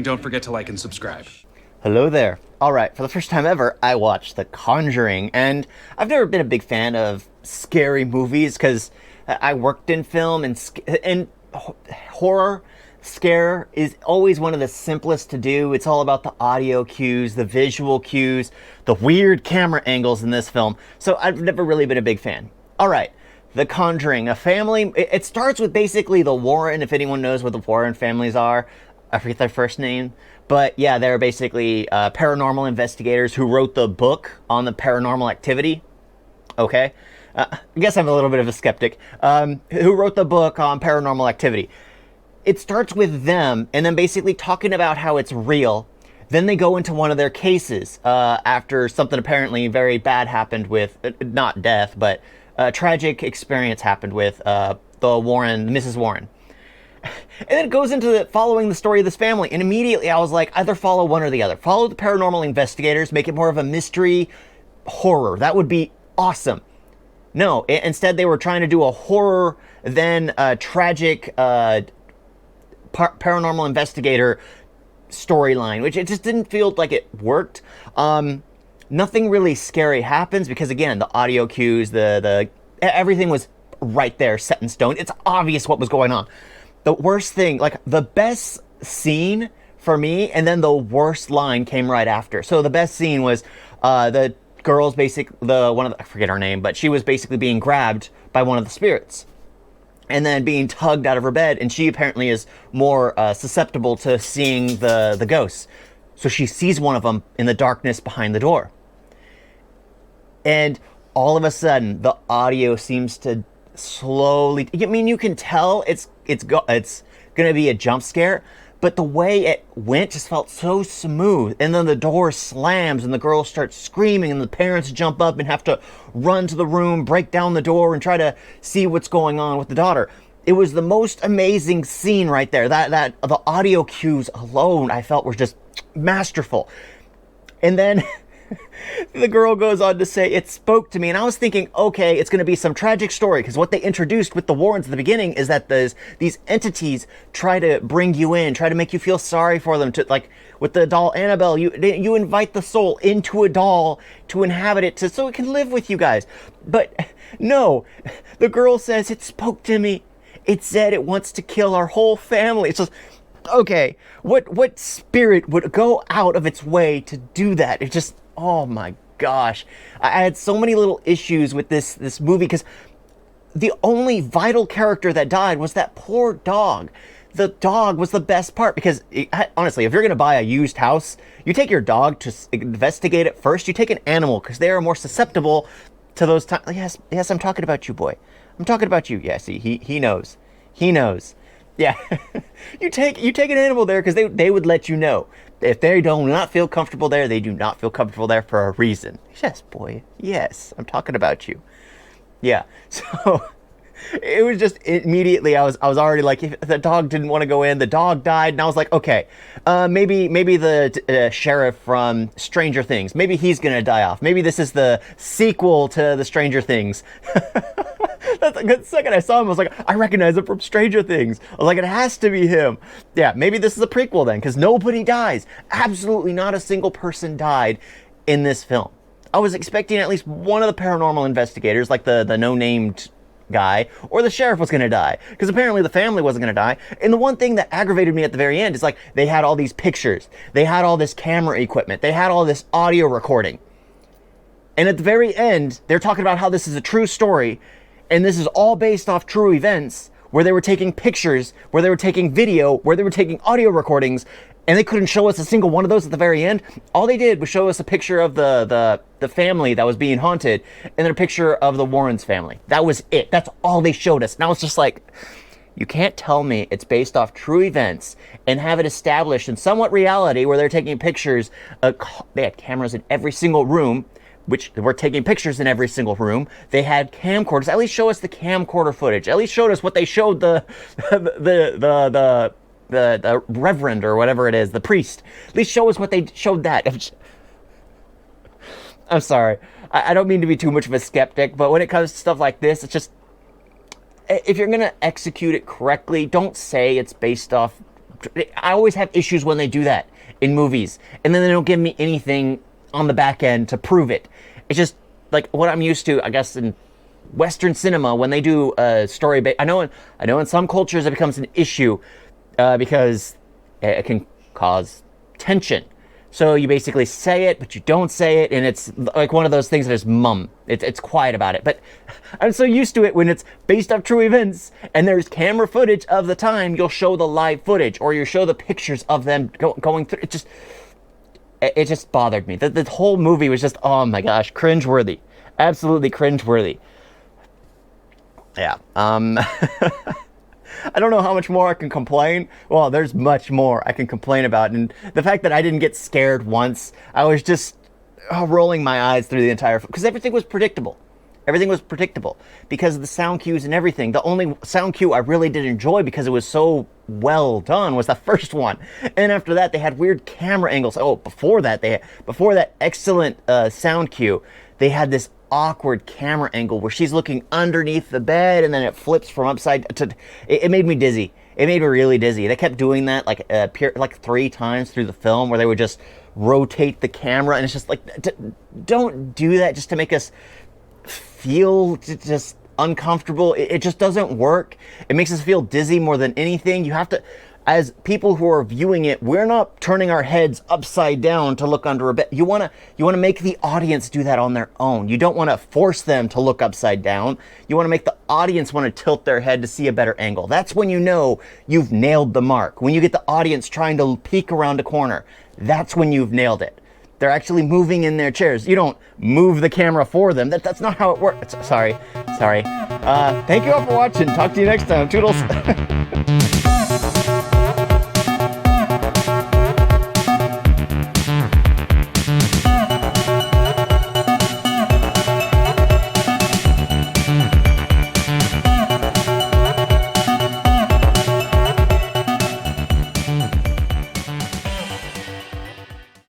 don't forget to like and subscribe. Hello there. Alright, for the first time ever, I watched The Conjuring, and I've never been a big fan of scary movies, because I worked in film, and horror scare is always one of the simplest to do. It's all about the audio cues, the visual cues, the weird camera angles in this film, so I've never really been a big fan. Alright, The Conjuring, a family, it starts with basically the Warren, if anyone knows what the Warren families are. I forget their first name, but yeah, they're basically paranormal investigators who wrote the book on the paranormal activity. Okay, I guess I'm a little bit of a skeptic. Who wrote the book on paranormal activity? It starts with them, and then basically talking about how it's real. Then they go into one of their cases after something apparently very bad happened with, not death, but a tragic experience happened with the Warren, Mrs. Warren. And then it goes into following the story of this family, and immediately I was like, either follow one or the other. Follow the paranormal investigators, make it more of a mystery horror. That would be awesome. No, instead they were trying to do a horror, then a tragic paranormal investigator storyline, which it just didn't feel like it worked. Nothing really scary happens because, again, the audio cues, the everything was right there, set in stone. It's obvious what was going on. The worst thing, like the best scene for me, and then the worst line came right after. So the best scene was the girl's I forget her name, but she was basically being grabbed by one of the spirits and then being tugged out of her bed, and she apparently is more susceptible to seeing the ghosts. So she sees one of them in the darkness behind the door. And all of a sudden, the audio seems to slowly, I mean, you can tell it's gonna be a jump scare, but the way it went just felt so smooth. And then the door slams and the girl starts screaming, and the parents jump up and have to run to the room, break down the door, and try to see what's going on with the daughter. It was the most amazing scene right there. That the audio cues alone, I felt, were just masterful. And then the girl goes on to say, it spoke to me. And I was thinking, okay, it's going to be some tragic story, because what they introduced with the Warrens at the beginning is that these entities try to bring you in, try to make you feel sorry for them. To, like with the doll Annabelle, you invite the soul into a doll to inhabit it, so it can live with you guys. But no, the girl says, it spoke to me. It said it wants to kill our whole family. It's just, okay, what spirit would go out of its way to do that? It just, oh my gosh. I had so many little issues with this movie, because the only vital character that died was that poor dog. The dog was the best part, because honestly, if you're going to buy a used house, you take your dog to investigate it first. You take an animal, because they are more susceptible to those times. Yes, I'm talking about you, boy. I'm talking about you. Yeah, see, he knows. He knows. Yeah. you take an animal there because they would let you know. If they do not feel comfortable there, they do not feel comfortable there for a reason. Yes, boy. Yes, I'm talking about you. Yeah. So it was just immediately I was already like, if the dog didn't want to go in, the dog died, and I was like, okay, maybe the sheriff from Stranger Things, maybe he's gonna die off. Maybe this is the sequel to the Stranger Things. The second I saw him, I was like, I recognize him from Stranger Things. I was like, it has to be him. Yeah, maybe this is a prequel then, because nobody dies. Absolutely not a single person died in this film. I was expecting at least one of the paranormal investigators, like the no-named guy, or the sheriff, was going to die, because apparently the family wasn't going to die. And the one thing that aggravated me at the very end is, like, they had all these pictures, they had all this camera equipment, they had all this audio recording, and at the very end they're talking about how this is a true story, and this is all based off true events, where they were taking pictures, where they were taking video, where they were taking audio recordings, and they couldn't show us a single one of those at the very end. All they did was show us a picture of the family that was being haunted, and then a picture of the Warrens family. That was it. That's all they showed us. And I was just like, you can't tell me it's based off true events and have it established in somewhat reality, where they're taking pictures. They had cameras in every single room, which were taking pictures in every single room. They had camcorders. At least show us the camcorder footage. At least showed us what they showed the reverend, or whatever it is, the priest. At least show us what they showed that. I'm sorry. I don't mean to be too much of a skeptic, but when it comes to stuff like this, it's just, if you're going to execute it correctly, don't say it's based off I always have issues when they do that in movies, and then they don't give me anything on the back end to prove it. It's just like what I'm used to, I guess, in Western cinema when they do a story. I know in some cultures it becomes an issue because it can cause tension. So you basically say it, but you don't say it, and it's like one of those things that is mum. It's quiet about it. But I'm so used to it when it's based off true events, and there's camera footage of the time. You'll show the live footage, or you show the pictures of them going through. It just bothered me. The whole movie was just, oh my gosh, cringeworthy, absolutely cringeworthy. Yeah. I don't know how much more I can complain. Well, there's much more I can complain about. And the fact that I didn't get scared once, I was just rolling my eyes through the entire... Because everything was predictable. Everything was predictable because of the sound cues and everything. The only sound cue I really did enjoy because it was so well done was the first one. And after that, they had weird camera angles. Oh, before that excellent sound cue, they had this awkward camera angle where she's looking underneath the bed and then it flips from upside to... It made me dizzy. It made me really dizzy. They kept doing that like 3 times through the film where they would just rotate the camera, and it's just like, don't do that just to make us feel just uncomfortable. It just doesn't work. It makes us feel dizzy more than anything. You have to, as people who are viewing it, we're not turning our heads upside down to look under a bed. You want to make the audience do that on their own. You don't want to force them to look upside down. You want to make the audience want to tilt their head to see a better angle. That's when you know you've nailed the mark. When you get the audience trying to peek around a corner, that's when you've nailed it. They're actually moving in their chairs. You don't move the camera for them. That's not how it works. Sorry. Thank you all for watching. Talk to you next time. Toodles.